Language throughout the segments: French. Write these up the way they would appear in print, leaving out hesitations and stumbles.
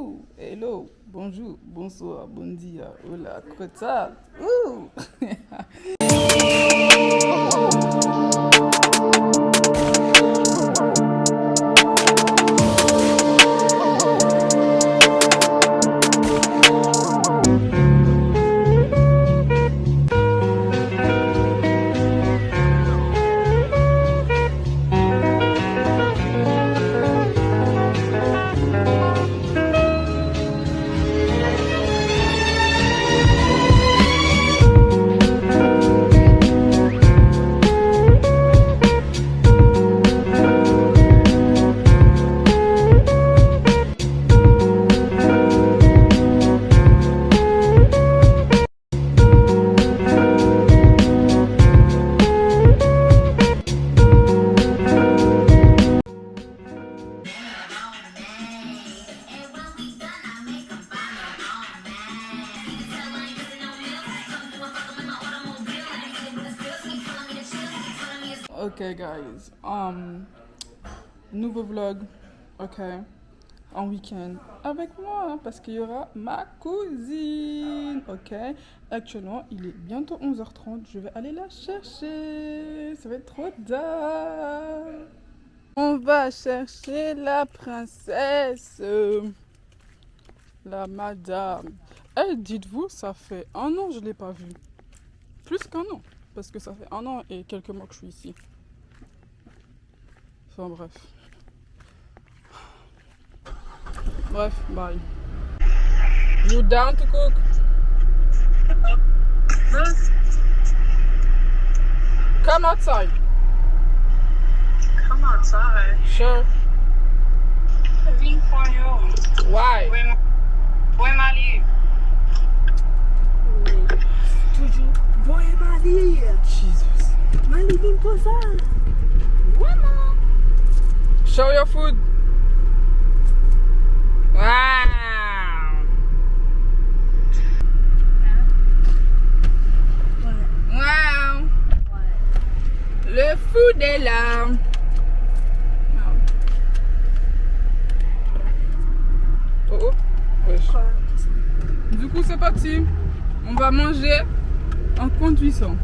Ouh, hello, bonjour, bonsoir, bon dia, hola, kota. Ouh. Ok guys, nouveau vlog, ok, en week-end avec moi parce qu'il y aura ma cousine, ok. Actuellement il est bientôt 11h30, je vais aller la chercher, ça va être trop tard. On va chercher la princesse, la madame. Eh, dites-vous, ça fait 1 an que je ne l'ai pas vue, plus qu'1 an, parce que ça fait 1 an et quelques mois que je suis ici. Enfin bref. Bref, bye. You down to cook? Come outside. Come outside. Sure. Vim com eu. Why? Oi, Maria. Toujours. Voyez Marie. Jesus. Marie vem posar. Maman. Show your food. Wow. Wow. Le food est là. Oh oh. Wesh. Du coup, c'est parti. On va manger en conduisant.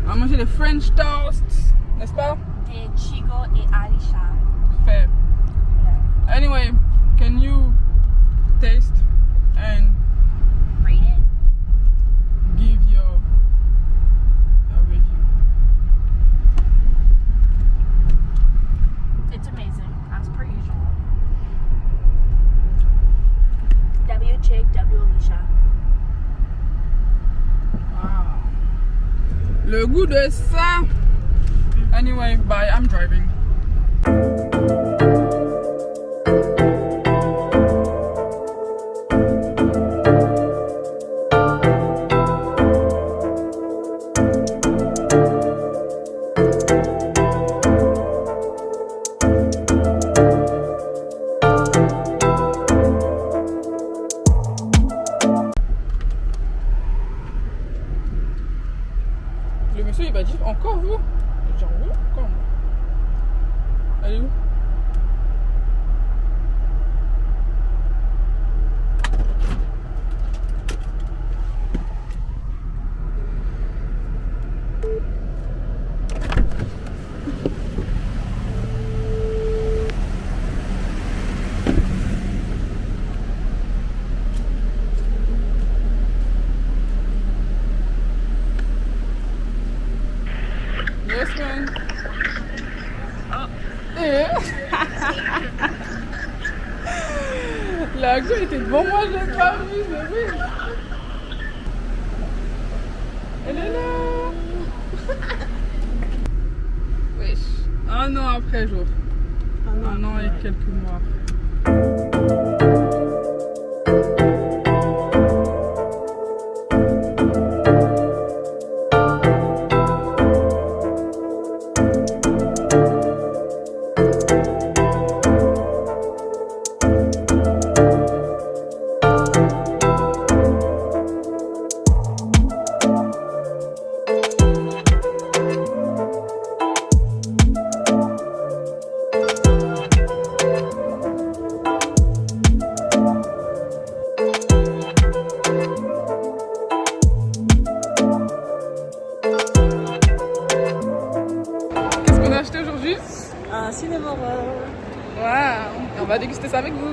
On va manger les French toasts, n'est-ce pas? Et Chico et Alisha. Fair. Anyway, can you taste and Rate it. give your review? It's amazing, as per usual. W Chick, W Alicia. Wow. Le goût de ça. Anyway, bye, I'm driving. Le monsieur il va dire encore vous? Genre oui, encore moi. Elle est où? Yes, man. Eh. La queue était devant moi, je l'ai pas vue, mais oui. Elle est là. Wesh. 1 an après, jour. 1 an et quelques mois après. va déguster ça avec vous.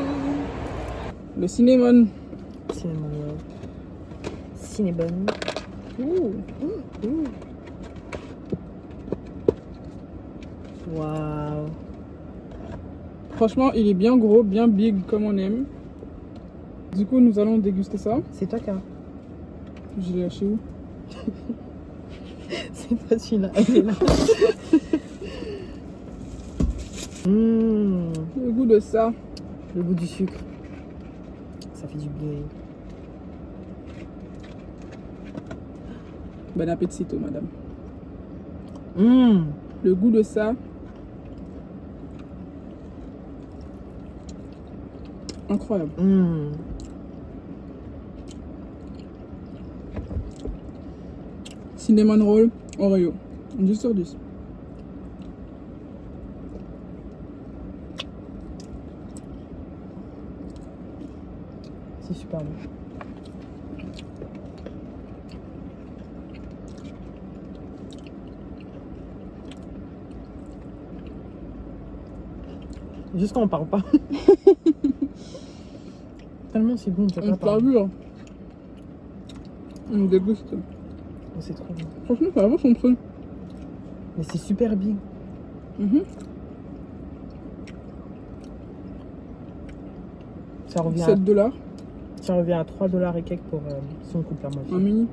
Le cinnamon. Cinnamon roll. Cinnabon. Ouh. Waouh. Franchement, il est bien gros, bien big comme on aime. Du coup, nous allons déguster ça. C'est toi qui as. Je l'ai lâché où? C'est pas celui-là. Elle est là. Le goût de ça. Le goût du sucre. Ça fait du bien. Bon appétit, madame. Mmh. Le goût de ça. Incroyable. Mmh. Cinnamon roll, Oreo. 10 sur 10. C'est super bon. Juste quand on parle pas. Tellement c'est bon, on peut On pas parler. parle. On déguste. Oh, c'est trop bon. Franchement, ça va son truc. Mais c'est super big. Ça revient, 7 $. ça revient à 3$ et quelques pour si on coupe la moitié. Un mini.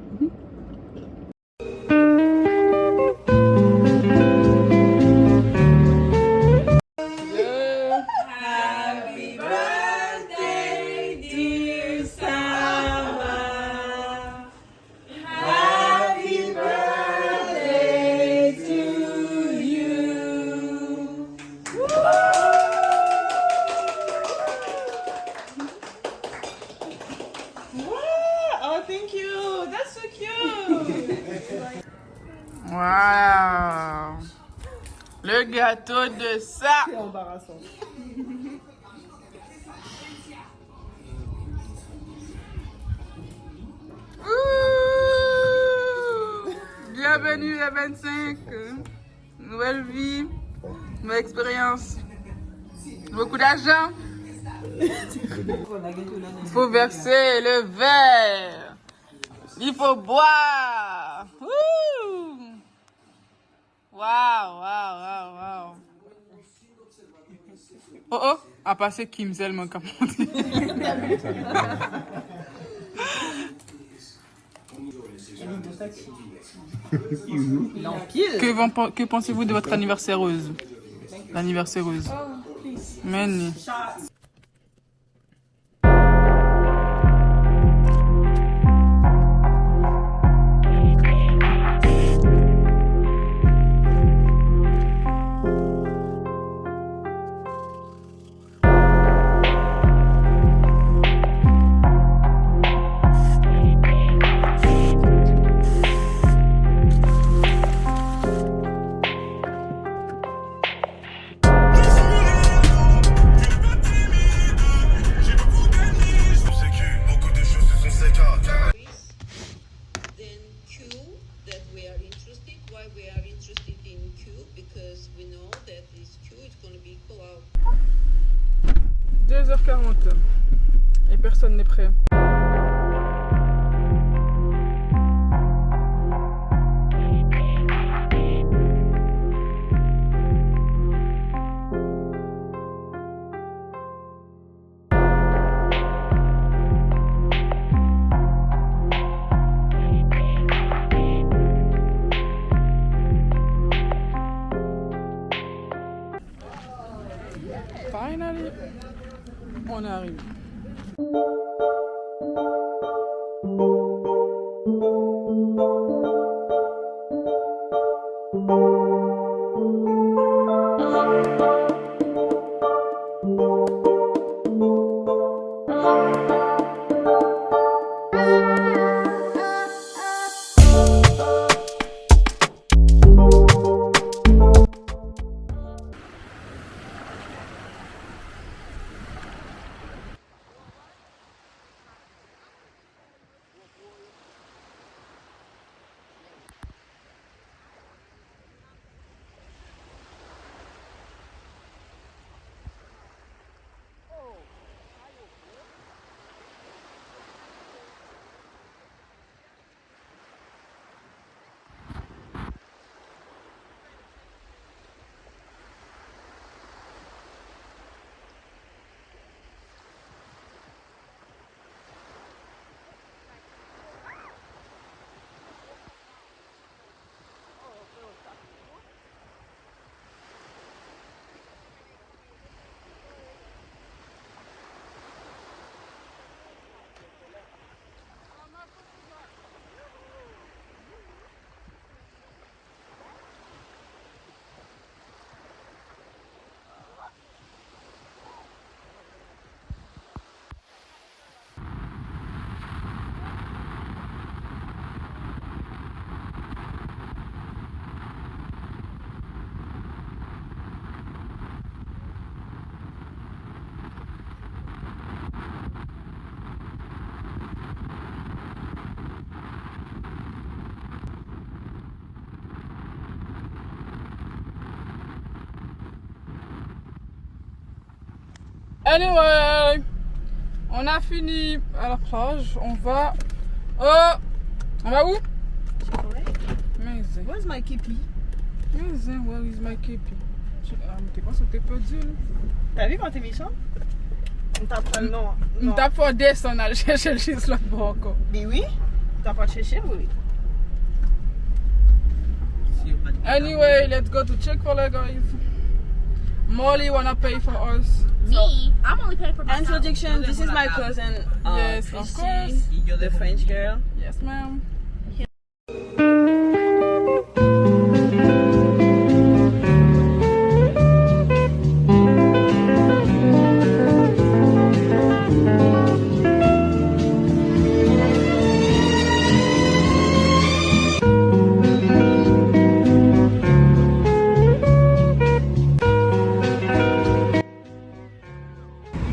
Wow. Le gâteau de ça. C'est embarrassant. Ouh. Bienvenue à 25. Nouvelle vie, nouvelle expérience. Beaucoup d'argent. Il faut verser le verre. Il faut boire. Ouh. Waouh, waouh, waouh, waouh. Oh oh, à passer Kimsel, mon capote. Que pensez-vous de votre anniversaireuse? L'anniversaireuse. Many. Then Q, that we are interested. Why we are interested in Q? Because we know that this Q is going to be equal out. 2h40 et personne n'est prêt. Finally, on arrive. Anyway, on a fini à la plage. On va. Oh! On va où? Amazing. Where's my kepi? Amazing, where is my kepi? T'es pas sur tes perdu, là? T'as vu quand t'es méchant? On t'apprend non. On t'a pas descendre, aller chercher le juste là-bas encore. Mais oui? T'as pas cherché, oui. Anyway, let's go to Chick-fil-A, guys. Molly wanna pay for us. Me? I'm only paying for myself. Introduction, this is my cousin. Yes, of Christy, course. the French girl. Yes, ma'am.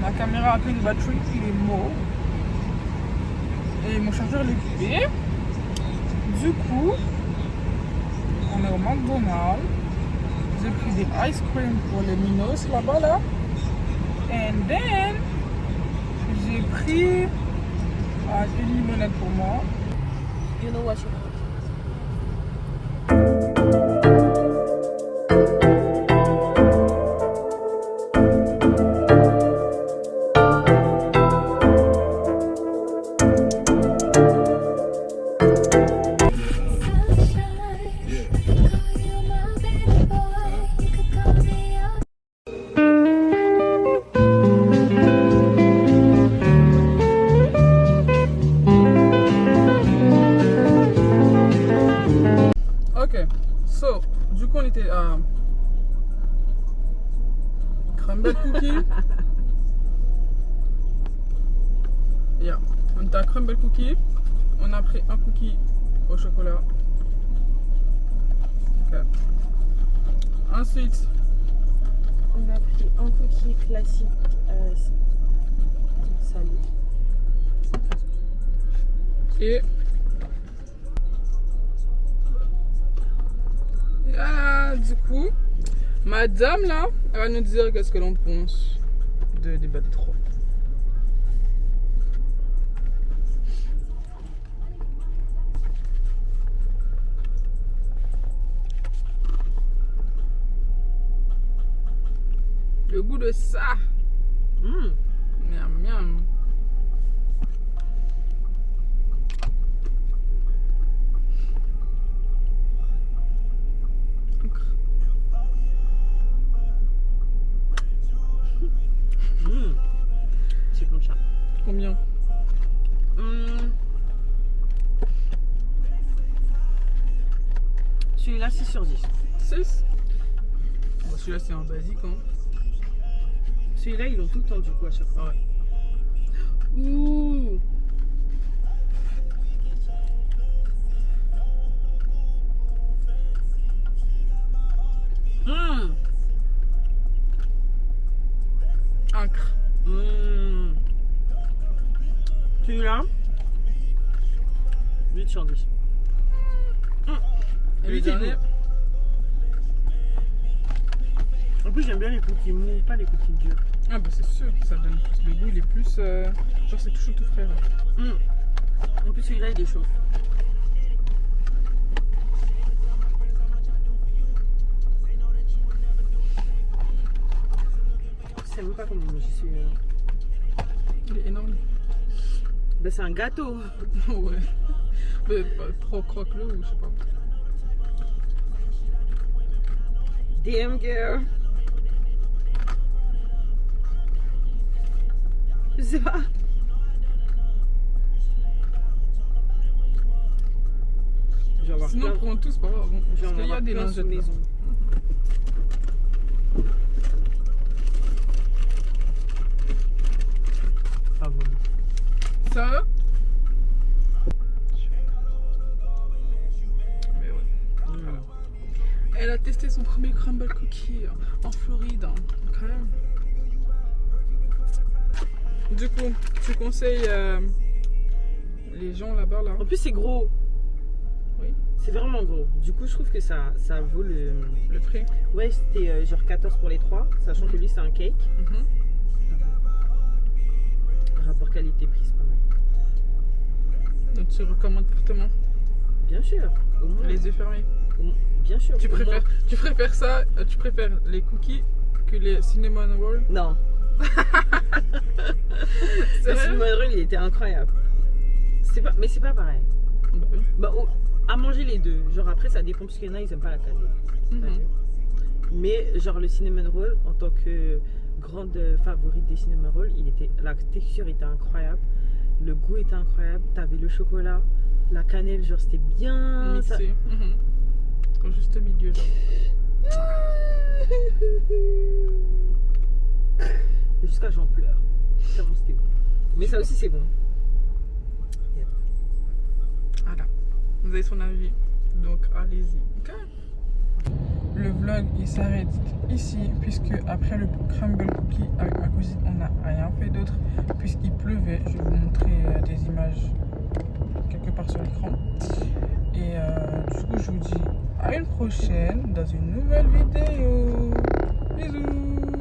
Ma caméra a pris une batterie, il est mort. Et mon chargeur est coupé. Du coup, on est au McDonald's. J'ai pris des ice cream pour les minos là-bas là. And then, j'ai pris une limonade pour moi. You know what you want. Ok, so, du coup on était à Crumble Cookie. Yeah, on était à Crumble Cookie. On a pris un cookie au chocolat. Ok. Ensuite, On a pris un cookie classique salé. et voilà, du coup, madame là, elle va nous dire qu'est-ce que l'on pense de débat des trois. Le goût de ça. Miam miam. C'est bon ça. Combien? Celui-là 6 sur 10. 6. Bon, celui-là c'est un basique hein. Celui-là ils l'ont tout le temps du coup à chaque fois. Ouais. Ouh. Encre. Celui-là 8 sur 10. Et le Lui, c'est dernier? En plus j'aime bien les cookies mous, pas les cookies durs. Ah bah c'est sûr, ça donne plus le goût, il est plus genre c'est tout chaud tout frais là. En plus celui-là il est chaud. Je sais même pas comment manger celui-là. Il est énorme. Ben c'est un gâteau. Ouais. Mais croque-le ou je sais pas. Damn girl. Je sais pas. Je vais avoir Sinon plein- prends tous, pas grave. je vais Parce en qu'il y a avoir des plein sous lingettes là. maison. Favori. Ça? Mais ouais. Voilà. Elle a testé son premier crumble cookie en Floride. Ok. Du coup, tu conseilles les gens là-bas là? En plus c'est gros. Oui. C'est vraiment gros. Du coup je trouve que ça vaut le... Le prix? Ouais c'était genre 14 pour les 3. Sachant que lui c'est un cake. Rapport qualité-prix, c'est pas mal. Donc tu recommandes fortement Bien sûr. Au moins, les yeux fermés. bien sûr. Tu au moins- préfères ça, tu préfères les cookies que les cinnamon rolls? Non. C'est Le vrai? cinnamon roll, il était incroyable. Mais c'est pas pareil. Bah oui. Bah, à manger les deux. Genre après, ça dépend parce qu'il y en a, ils aiment pas la cannelle. Mhm. Mais genre le cinnamon roll, en tant que grande favorite des cinnamon rolls, la texture était incroyable. Le goût était incroyable. T'avais le chocolat, la cannelle, genre c'était bien. Mixé. Mhm. Au juste milieu, genre. Jusqu'à j'en pleure. Tellement c'était bon. Mais ça aussi c'est bon. Voilà. Vous avez son avis. Donc allez-y. Ok. Le vlog il s'arrête ici puisque après le crumble cookie avec ma cousine on n'a rien fait d'autre puisqu'il pleuvait. Je vais vous montrer des images quelque part sur l'écran. Et du coup je vous dis à une prochaine dans une nouvelle vidéo. Bisous.